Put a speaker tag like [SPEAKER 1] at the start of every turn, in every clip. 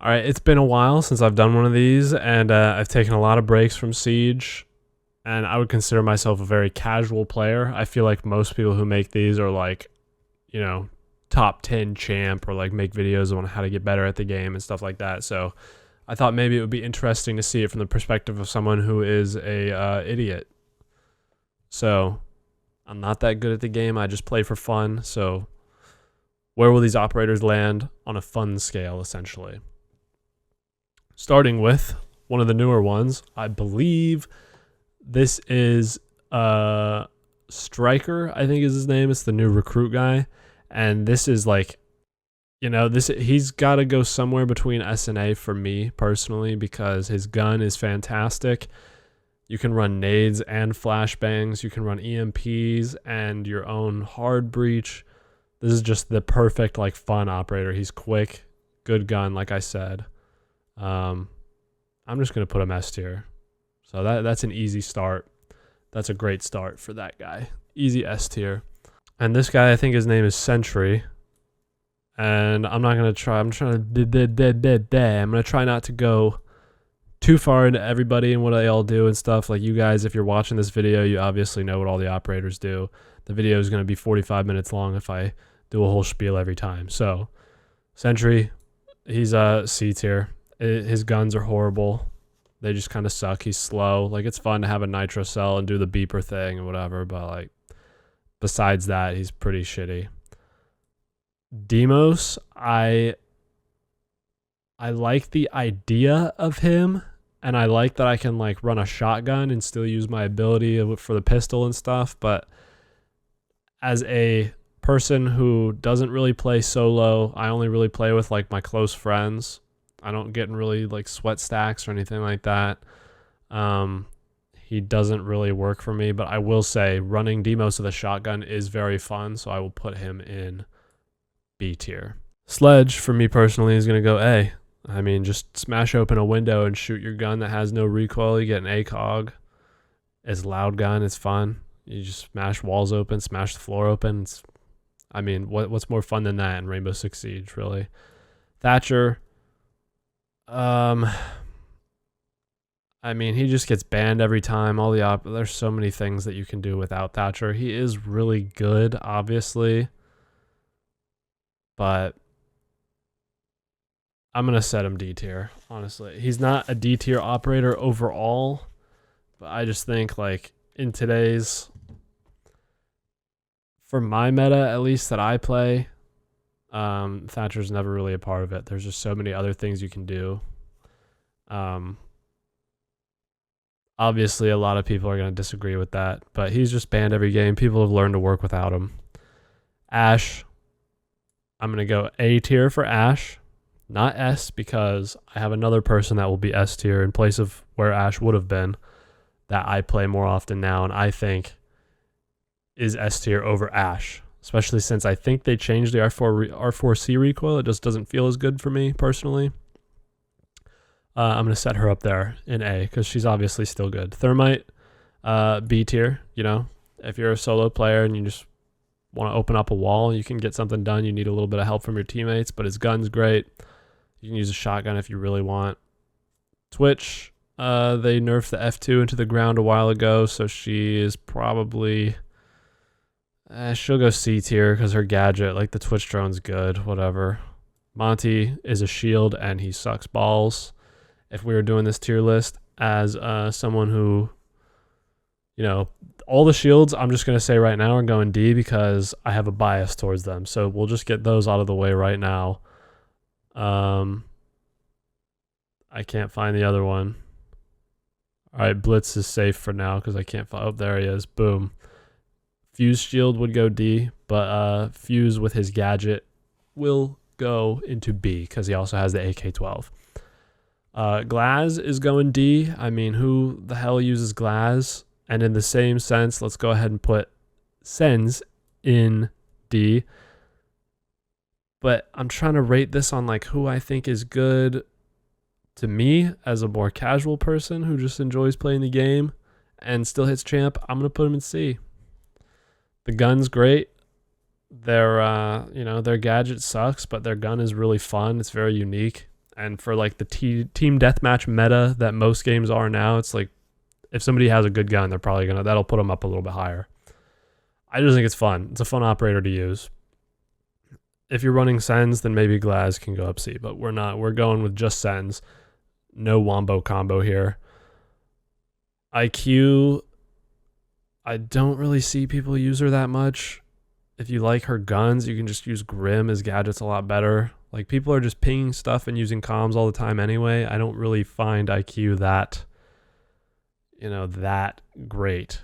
[SPEAKER 1] All right, it's been a while since I've done one of these, and I've taken a lot of breaks from Siege, and I would consider myself a very casual player. I feel like most people who make these are like, you know, top 10 champ or like make videos on how to get better at the game and stuff like that. So I thought maybe it would be interesting to see it from the perspective of someone who is a idiot. So I'm not that good at the game. I just play for fun. So where will these operators land on a fun scale, essentially? Starting with one of the newer ones, I believe this is Striker, I think is his name. It's the new recruit guy. And this is like, he's got to go somewhere between S and A for me personally because his gun is fantastic. You can run nades and flashbangs. You can run EMPs and your own hard breach. This is just the perfect like fun operator. He's quick, good gun, like I said. I'm just gonna put him S tier. So that's an easy start. That's a great start for that guy. Easy S tier. And this guy, I think his name is Sentry. And I'm not gonna try. I'm gonna try not to go too far into everybody and what they all do and stuff. Like you guys, if you're watching this video, you obviously know what all the operators do. The video is gonna be 45 minutes long if I do a whole spiel every time. So Sentry, he's a C tier. His guns are horrible. They just kind of suck. He's slow. Like, it's fun to have a nitro cell and do the beeper thing and whatever, but like besides that, he's pretty shitty. Demos, I like the idea of him, and I like that I can like run a shotgun and still use my ability for the pistol and stuff, but as a person who doesn't really play solo, I only really play with like my close friends. I don't get in really like sweat stacks or anything like that. He doesn't really work for me, but I will say running Demos with a shotgun is very fun, so I will put him in B tier. Sledge, for me personally, is going to go A. I mean, just smash open a window and shoot your gun that has no recoil. You get an ACOG. It's a loud gun. It's fun. You just smash walls open, smash the floor open. What's more fun than that in Rainbow Six Siege, really? Thatcher, he just gets banned every time. There's so many things that you can do without Thatcher. He is really good, obviously, but I'm gonna set him D tier. Honestly, he's not a D tier operator overall, but I just think like in today's, for my meta at least that I play, Thatcher's never really a part of it. There's just so many other things you can do. Obviously, a lot of people are going to disagree with that, but he's just banned every game. People have learned to work without him. Ash, I'm going to go A tier for Ash, not S, because I have another person that will be S tier in place of where Ash would have been that I play more often now, and I think is S tier over Ash. Especially since I think they changed the R4C recoil. It just doesn't feel as good for me personally. I'm going to set her up there in A because she's obviously still good. Thermite, B tier. If you're a solo player and you just want to open up a wall, you can get something done. You need a little bit of help from your teammates, but his gun's great. You can use a shotgun if you really want. Twitch, they nerfed the F2 into the ground a while ago, so she is probably... she'll go C tier because her gadget, like the Twitch drone's good, whatever. Monty is a shield and he sucks balls. If we were doing this tier list as someone who, all the shields, I'm just going to say right now are going D because I have a bias towards them. So we'll just get those out of the way right now. I can't find the other one. All right, Blitz is safe for now because I can't find... Oh, there he is. Boom. Fuse shield would go D, but Fuse with his gadget will go into B because he also has the AK-12. Glaz is going D. Who the hell uses Glaz? And in the same sense, let's go ahead and put Sens in D. But I'm trying to rate this on like who I think is good to me as a more casual person who just enjoys playing the game and still hits champ. I'm going to put him in C. The gun's great. Their gadget sucks, but their gun is really fun. It's very unique. And for like the team deathmatch meta that most games are now, it's like if somebody has a good gun, they're probably that'll put them up a little bit higher. I just think it's fun. It's a fun operator to use. If you're running Sens, then maybe Glaz can go up C, but we're not. We're going with just Sens. No Wombo combo here. IQ, I don't really see people use her that much. If you like her guns, you can just use Grim. His gadget's a lot better. Like, people are just pinging stuff and using comms all the time anyway. I don't really find IQ that great.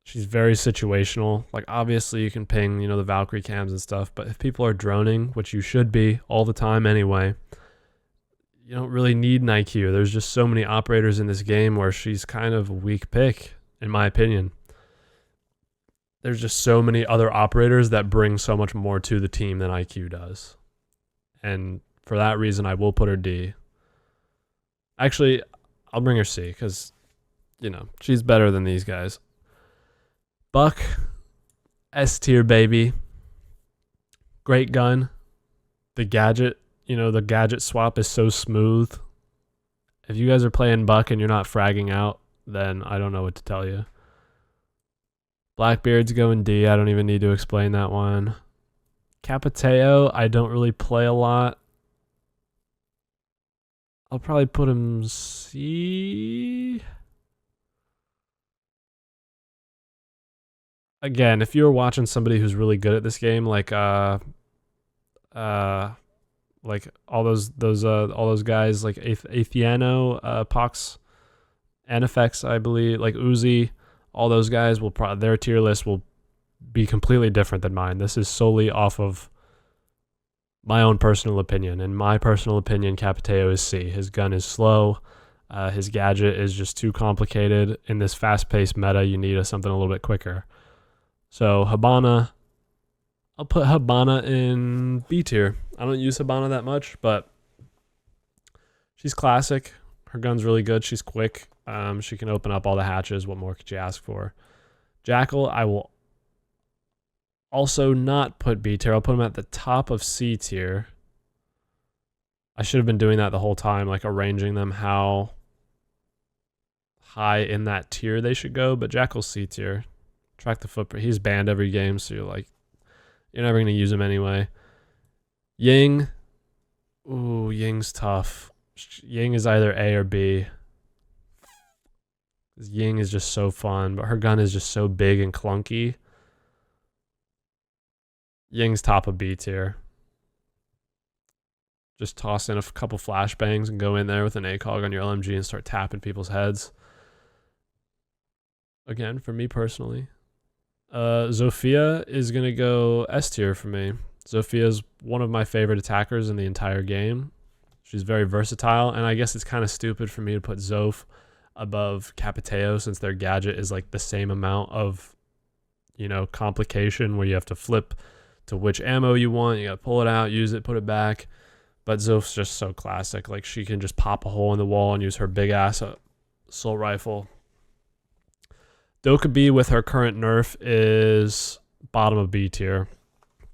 [SPEAKER 1] She's very situational. Like, obviously you can ping, the Valkyrie cams and stuff, but if people are droning, which you should be all the time anyway, you don't really need an IQ. There's just so many operators in this game where she's kind of a weak pick, in my opinion. There's just so many other operators that bring so much more to the team than IQ does. And for that reason, I will put her D. Actually, I'll bring her C because, she's better than these guys. Buck, S tier, baby. Great gun. The gadget, the gadget swap is so smooth. If you guys are playing Buck and you're not fragging out, then I don't know what to tell you. Blackbeard's going D. I don't even need to explain that one. Capiteo, I don't really play a lot. I'll probably put him C. Again, if you're watching somebody who's really good at this game, like all those guys like Athiano, Pox, NFX, I believe, like Uzi, all those guys their tier list will be completely different than mine. This is solely off of my own personal opinion. In my personal opinion, Capiteo is C. His gun is slow. His gadget is just too complicated. In this fast-paced meta, you need something a little bit quicker. So Hibana, I'll put Hibana in B tier. I don't use Hibana that much, but she's classic. Her gun's really good. She's quick. She can open up all the hatches. What more could you ask for? Jackal, I will also not put B tier. I'll put him at the top of C tier. I should have been doing that the whole time, like arranging them how high in that tier they should go, but Jackal's C tier. Track the footprint. He's banned every game, so you're never going to use him anyway. Ying. Ooh, Ying's tough. Ying is either A or B. Ying is just so fun, but her gun is just so big and clunky. Ying's top of B tier. Just toss in a couple flashbangs and go in there with an ACOG on your LMG and start tapping people's heads. Again, for me personally. Zofia is going to go S tier for me. Zofia is one of my favorite attackers in the entire game. She's very versatile, and I guess it's kind of stupid for me to put Zof above Capiteo since their gadget is like the same amount of, complication where you have to flip to which ammo you want. You got to pull it out, use it, put it back. But Zof's just so classic. Like, she can just pop a hole in the wall and use her big ass assault rifle. c.o.b with her current nerf is bottom of B tier.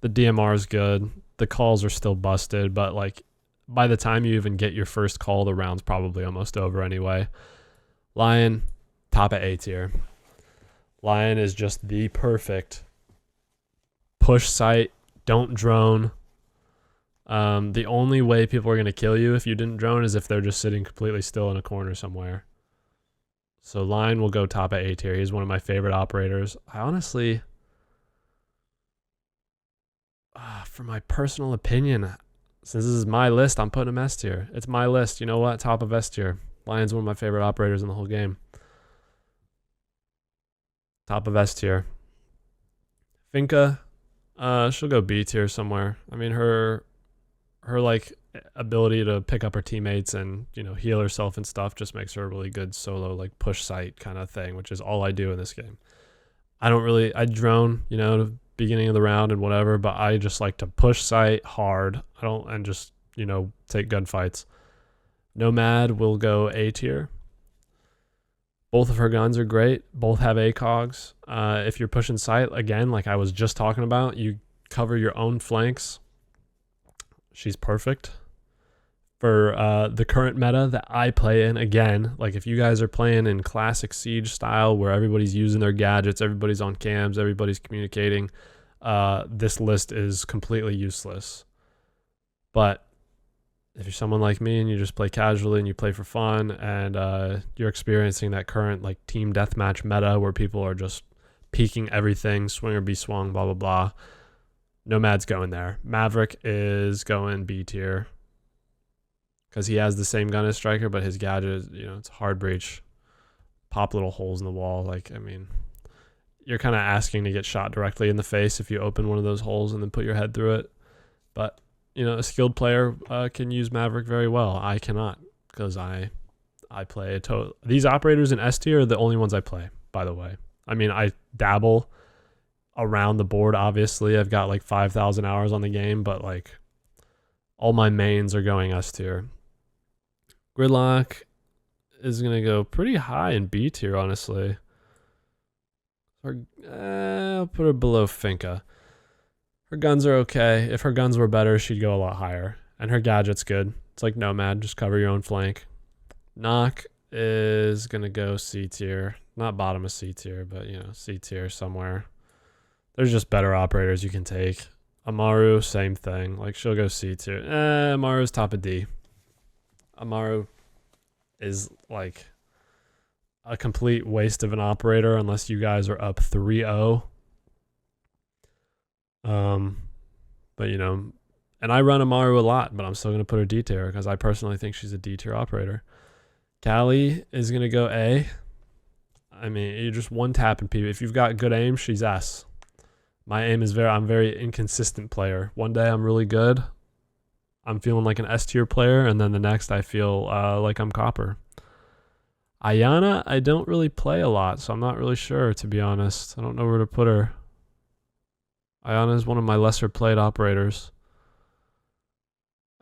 [SPEAKER 1] The DMR is good. The calls are still busted, but like by the time you even get your first call, the round's probably almost over anyway. Lion, top of A tier. Lion is just the perfect push sight, don't drone. The only way people are going to kill you if you didn't drone is if they're just sitting completely still in a corner somewhere. So Lion will go top at A tier. He's one of my favorite operators. I honestly, for my personal opinion, since this is my list, I'm putting him S tier. It's my list. You know what? Top of S tier. Lion's one of my favorite operators in the whole game. Top of S tier. Finka, she'll go B tier somewhere. I mean, her like ability to pick up her teammates and heal herself and stuff just makes her a really good solo like push sight kind of thing, which is all I do in this game. I drone the beginning of the round and whatever, but I just like to push sight hard. And just take gunfights. Nomad will go A tier. Both of her guns are great. Both have ACOGs. If you're pushing sight, again, like I was just talking about, you cover your own flanks. She's perfect. For the current meta that I play in, again, like if you guys are playing in classic Siege style where everybody's using their gadgets, everybody's on cams, everybody's communicating, this list is completely useless. But if you're someone like me and you just play casually and you play for fun and you're experiencing that current like team deathmatch meta where people are just peeking everything, swing or be swung, blah, blah, blah, Nomad's going there. Maverick is going B tier because he has the same gun as Striker, but his gadget is, it's hard breach, pop little holes in the wall. Like, I mean, you're kind of asking to get shot directly in the face if you open one of those holes and then put your head through it. But a skilled player can use Maverick very well. I cannot because I play these operators in S tier are the only ones I play, by the way. I mean, I dabble around the board, obviously. I've got like 5,000 hours on the game, but like all my mains are going S tier. Gridlock is going to go pretty high in B tier, honestly. I'll put her below Finka. Her guns are okay. If her guns were better, she'd go a lot higher. And her gadget's good. It's like Nomad, just cover your own flank. Knock is going to go C tier. Not bottom of C tier, but, C tier somewhere. There's just better operators you can take. Amaru, same thing. Like, she'll go C tier. Amaru's top of D. Amaru is, like, a complete waste of an operator unless you guys are up 3-0. But and I run Amaru a lot, but I'm still going to put her D tier because I personally think she's a D tier operator. Callie is going to go A. I mean, you're just one tapping people. If you've got good aim, she's S. My aim is I'm a very inconsistent player. One day I'm really good. I'm feeling like an S tier player, and then the next I feel like I'm copper. Ayana, I don't really play a lot, so I'm not really sure, to be honest. I don't know where to put her. Ayana is one of my lesser played operators.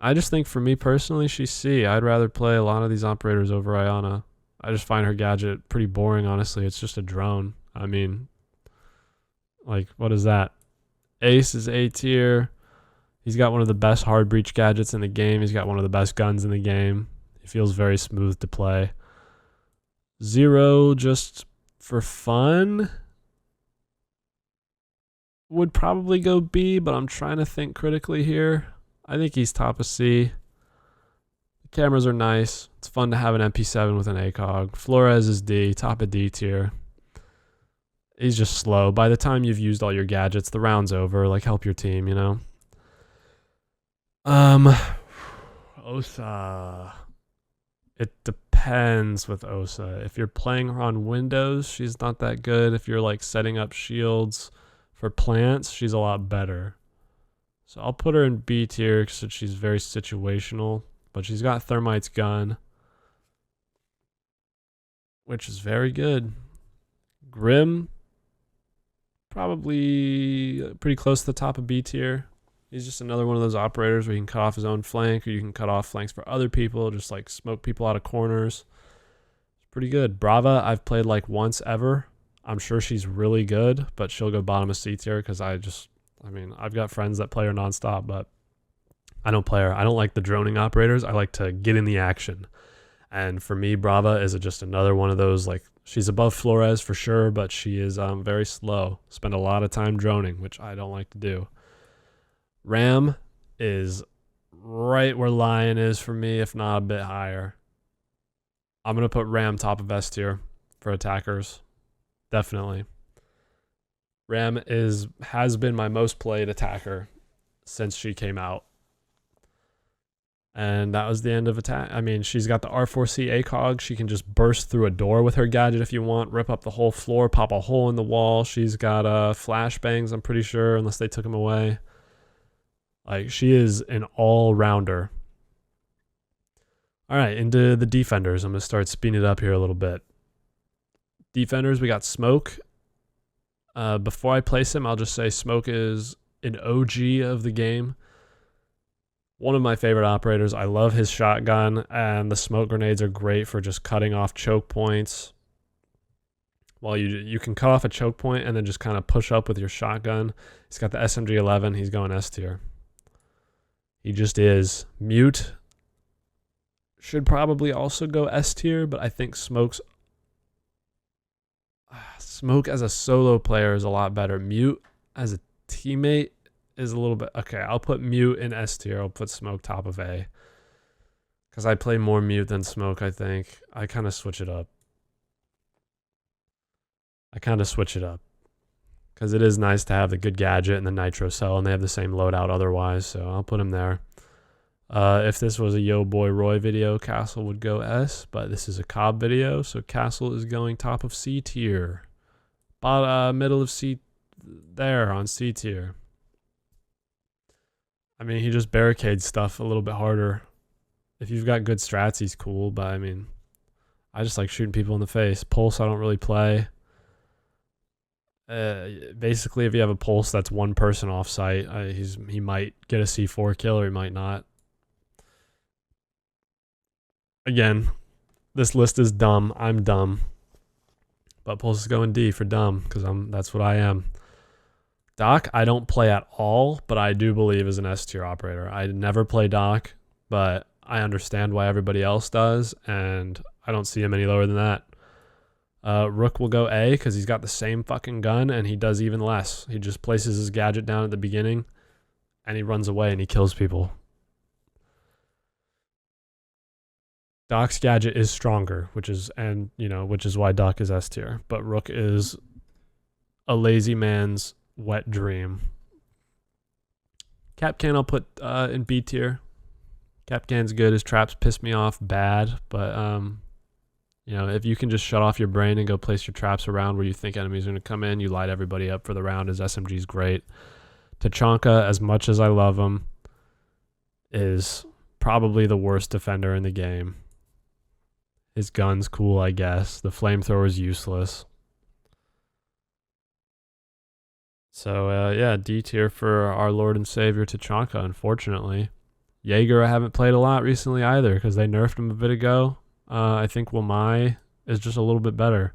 [SPEAKER 1] I just think for me personally, she's C. I'd rather play a lot of these operators over Ayana. I just find her gadget pretty boring, honestly. It's just a drone. I mean, like, what is that? Ace is A tier. He's got one of the best hard breach gadgets in the game. He's got one of the best guns in the game. He feels very smooth to play. Zero, just for fun, would probably go B, but I'm trying to think critically here. I think he's top of C. The cameras are nice. It's fun to have an MP7 with an ACOG. Flores is D, top of D tier. He's just slow. By the time you've used all your gadgets, the round's over. Like, help your team, Osa. It depends with Osa. If you're playing her on Windows, she's not that good. If you're like setting up shields for plants, she's a lot better. So I'll put her in B tier because she's very situational. But she's got Thermite's gun, which is very good. Grim, probably pretty close to the top of B tier. He's just another one of those operators where you can cut off his own flank, or you can cut off flanks for other people, just like smoke people out of corners. It's pretty good. Brava, I've played like once ever. I'm sure she's really good, but she'll go bottom of C tier because I've got friends that play her nonstop, but I don't play her. I don't like the droning operators. I like to get in the action. And for me, Brava is just another one of those, like, she's above Flores for sure, but she is very slow. Spend a lot of time droning, which I don't like to do. Ram is right where Lion is for me, if not a bit higher. I'm going to put Ram top of S tier for attackers. Definitely. Ram has been my most played attacker since she came out. And that was the end of attack. I mean, she's got the R4C ACOG. She can just burst through a door with her gadget if you want, rip up the whole floor, pop a hole in the wall. She's got flashbangs, I'm pretty sure, unless they took them away. Like, she is an all-rounder. All right, into the defenders. I'm going to start speeding it up here a little bit. Defenders, we got Smoke. Before I place him, I'll just say Smoke is an OG of the game. One of my favorite operators. I love his shotgun, and the smoke grenades are great for just cutting off choke points. Well, you can cut off a choke point and then just kind of push up with your shotgun. He's got the SMG-11. He's going S tier. He just is. Mute. should probably also go S tier, but I think Smoke as a solo player is a lot better. Mute as a teammate is a little bit okay. I'll put Mute in S tier. I'll put Smoke top of A because I play more Mute than Smoke. I think I kind of switch it up. Because it is nice to have the good gadget and the nitro cell, and they have the same loadout otherwise, so I'll put him there. If this was a Yo Boy Roy video, Castle would go S, but this is a c.o.b video, so Castle is going top of C tier. Middle of C, there on C tier. I mean, he just barricades stuff a little bit harder. If you've got good strats, he's cool, but I mean, I just like shooting people in the face. Pulse, I don't really play. Basically, if you have a Pulse that's one person off site, he might get a C4 kill or he might not. Again, this list is dumb. I'm dumb. But Pulse is going D for dumb because that's what I am. Doc, I don't play at all, but I do believe is an S tier operator. I never play Doc, but I understand why everybody else does, and I don't see him any lower than that. Rook will go A because he's got the same fucking gun and he does even less. He just places his gadget down at the beginning and he runs away and he kills people. Doc's gadget is stronger, which is why Doc is S tier. But Rook is a lazy man's wet dream. Capcan I'll put in B tier. Capcan's good. His traps piss me off bad, but if you can just shut off your brain and go place your traps around where you think enemies are going to come in, you light everybody up for the round. His SMG's great. Tachanka, as much as I love him, is probably the worst defender in the game. His gun's cool, I guess. The flamethrower is useless. So, D tier for our Lord and Savior Tachanka, unfortunately. Jaeger, I haven't played a lot recently either because they nerfed him a bit ago. I think Wamai is just a little bit better.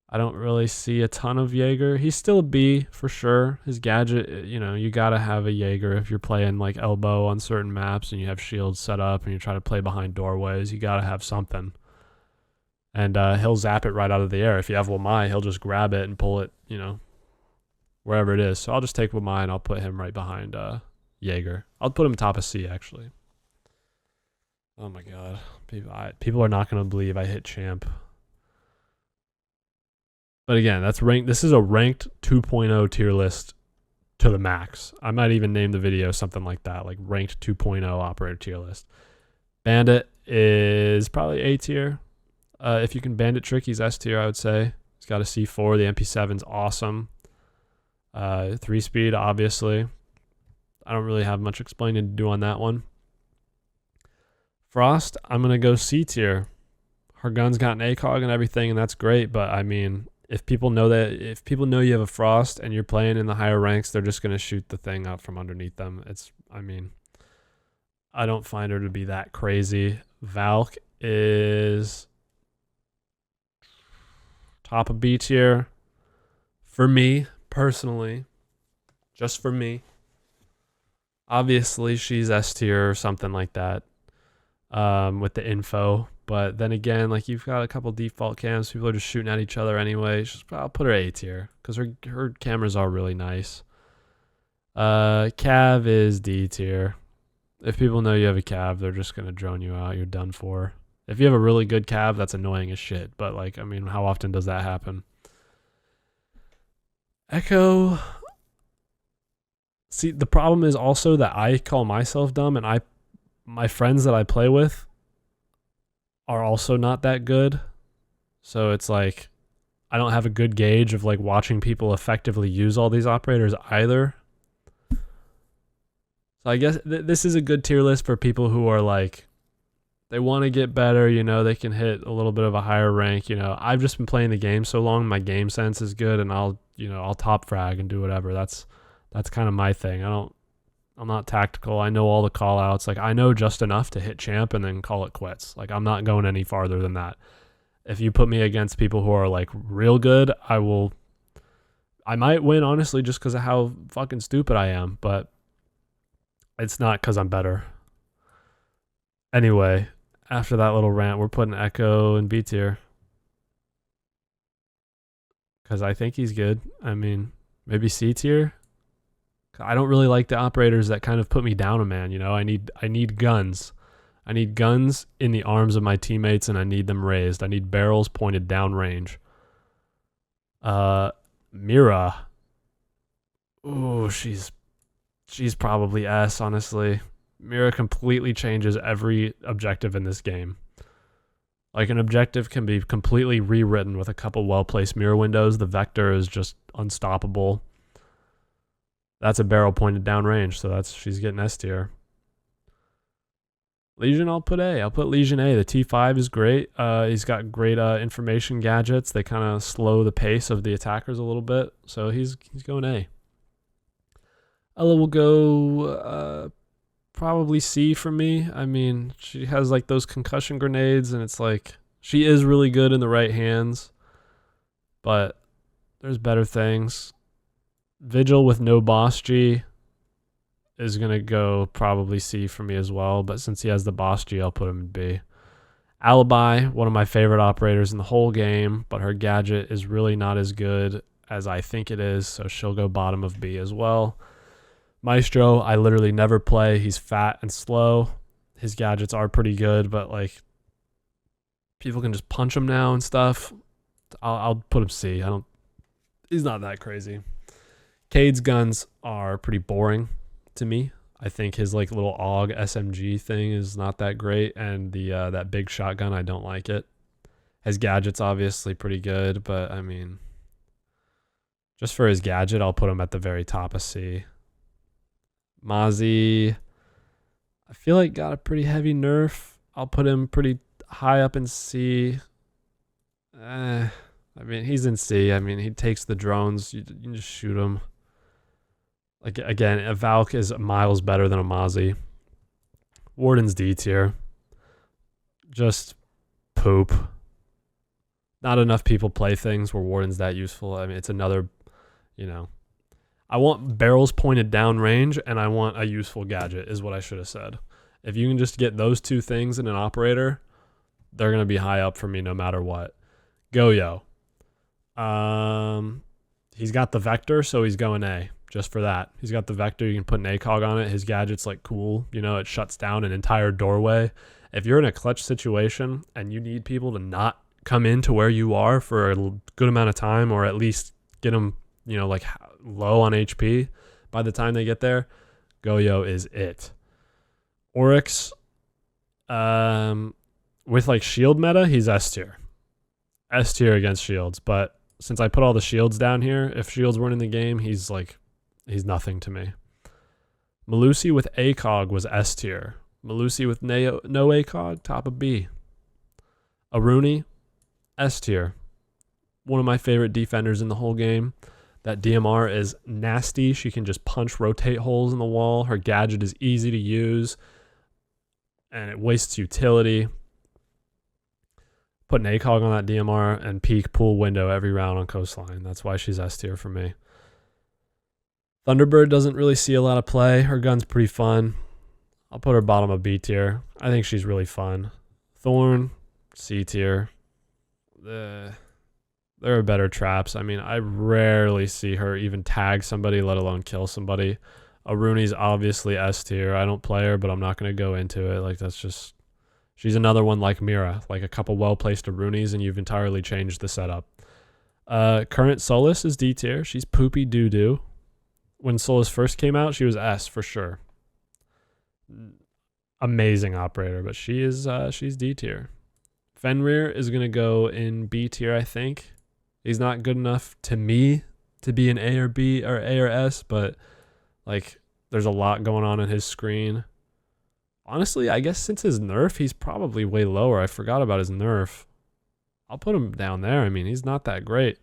[SPEAKER 1] I don't really see a ton of Jaeger. He's still a B for sure. His gadget, you gotta have a Jaeger if you're playing like elbow on certain maps and you have shields set up and you try to play behind doorways. You gotta have something. And he'll zap it right out of the air. If you have Wamai, he'll just grab it and pull it, wherever it is. So I'll just take Wamai and I'll put him right behind Jaeger. I'll put him top of C actually. Oh my god. People are not going to believe I hit champ. But again, that's ranked. This is a ranked 2.0 tier list to the max. I might even name the video something like that, like ranked 2.0 operator tier list. Bandit is probably A tier. If you can bandit trick, he's S tier, I would say. He's got a C4. The MP7's awesome. 3-speed, obviously. I don't really have much explaining to do on that one. Frost, I'm going to go C tier. Her gun's got an ACOG and everything, and that's great, but I mean, if people know you have a Frost and you're playing in the higher ranks, they're just going to shoot the thing out from underneath them. I don't find her to be that crazy. Valk is top of B tier. For me, personally, just for me. Obviously, she's S tier or something like that. With the info, but then again, like you've got a couple default cams, people are just shooting at each other anyway. I'll put her A tier because her cameras are really nice. Cav is D tier. If people know you have a Cav, they're just gonna drone you out. You're done for. If you have a really good Cav, that's annoying as shit. But how often does that happen? Echo. See, the problem is also that I call myself dumb, and my friends that I play with are also not that good. So it's like I don't have a good gauge of like watching people effectively use all these operators either. So I guess this is a good tier list for people who are like, they want to get better, they can hit a little bit of a higher rank. I've just been playing the game so long, my game sense is good, and I'll top frag and do whatever. That's kind of my thing. I'm not tactical. I know all the call outs. Like I know just enough to hit champ and then call it quits. Like I'm not going any farther than that. If you put me against people who are like real good, I might win honestly just because of how fucking stupid I am, but it's not because I'm better. Anyway, after that little rant, we're putting Echo in B tier because I think he's good. I mean, maybe C tier. I don't really like the operators that kind of put me down a man. I need guns. I need guns in the arms of my teammates, and I need them raised. I need barrels pointed downrange. Mira. Ooh, she's probably S, honestly. Mira completely changes every objective in this game. Like, an objective can be completely rewritten with a couple well-placed mirror windows. The vector is just unstoppable. That's a barrel pointed downrange, so she's getting S tier. Legion, I'll put A. I'll put Legion A. The T5 is great. He's got great information gadgets. They kind of slow the pace of the attackers a little bit, so he's going A. Ella will go probably C for me. I mean, she has like those concussion grenades, and it's like she is really good in the right hands, but there's better things. Vigil with no boss G is going to go probably C for me as well, but since he has the boss G, I'll put him in B. Alibi, one of my favorite operators in the whole game, but her gadget is really not as good as I think it is, so she'll go bottom of B as well. Maestro, I literally never play. He's fat and slow. His gadgets are pretty good, but like people can just punch him now and stuff. I'll put him C. He's not that crazy. Cade's guns are pretty boring to me. I think his like little AUG SMG thing is not that great, and the that big shotgun, I don't like it. His gadget's obviously pretty good, but I mean, just for his gadget, I'll put him at the very top of C. Mozzie, I feel like got a pretty heavy nerf. I'll put him pretty high up in C. I mean, he's in C. I mean, he takes the drones. You can just shoot him. Like, again, a Valk is miles better than a Mozzie. Warden's D tier. Just poop. Not enough people play things where Warden's that useful. I mean, it's another, I want barrels pointed downrange, and I want a useful gadget, is what I should have said. If you can just get those two things in an operator, they're going to be high up for me no matter what. Goyo. He's got the vector, so he's going A. Just for that. He's got the vector. You can put an ACOG on it. His gadget's like cool. It shuts down an entire doorway. If you're in a clutch situation and you need people to not come into where you are for a good amount of time, or at least get them, like low on HP by the time they get there, Goyo is it. Oryx, with like shield meta, he's S tier. S tier against shields. But since I put all the shields down here, if shields weren't in the game, he's nothing to me. Malusi with ACOG was S tier. Malusi with no ACOG, top of B. Aruni, S tier. One of my favorite defenders in the whole game. That DMR is nasty. She can just punch, rotate holes in the wall. Her gadget is easy to use, and it wastes utility. Put an ACOG on that DMR and peek pool window every round on coastline. That's why she's S tier for me. Thunderbird doesn't really see a lot of play. Her gun's pretty fun. I'll put her bottom of B tier. I think she's really fun. Thorn, C tier. There are better traps. I mean, I rarely see her even tag somebody, let alone kill somebody. Aruni's obviously S tier. I don't play her, but I'm not going to go into it. Like, that's just... She's another one like Mira. Like a couple well-placed Arunis, and you've entirely changed the setup. Current Solus is D tier. She's poopy doo-doo. When Solus first came out, she was S for sure. Amazing operator, but she's D tier. Fenrir is going to go in B tier, I think. He's not good enough to me to be an A or B or A or S, but like there's a lot going on in his screen. Honestly, I guess since his nerf, he's probably way lower. I forgot about his nerf. I'll put him down there. I mean, he's not that great.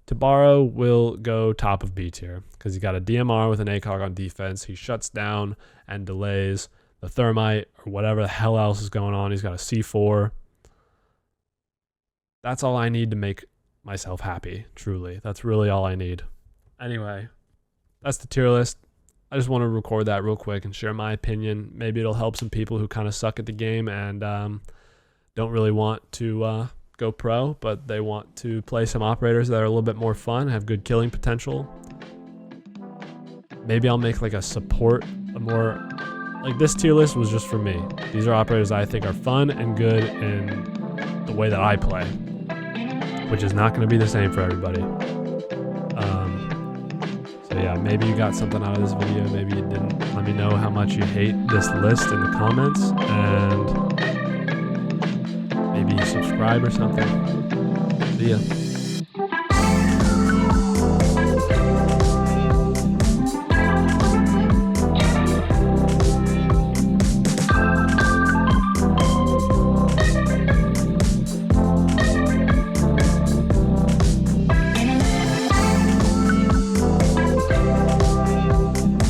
[SPEAKER 1] Tabaro will go top of B tier because he's got a DMR with an ACOG on defense. He shuts down and delays the thermite or whatever the hell else is going on. He's got a C4. That's all I need to make myself happy, truly. That's really all I need. Anyway, that's the tier list. I just want to record that real quick and share my opinion. Maybe it'll help some people who kind of suck at the game and don't really want to go pro, but they want to play some operators that are a little bit more fun, have good killing potential. Maybe I'll make like a support, a more, like this tier list was just for me. These are operators I think are fun and good in the way that I play, which is not going to be the same for everybody. So yeah, maybe you got something out of this video, maybe you didn't. Let me know how much you hate this list in the comments, and maybe subscribe or something. See ya.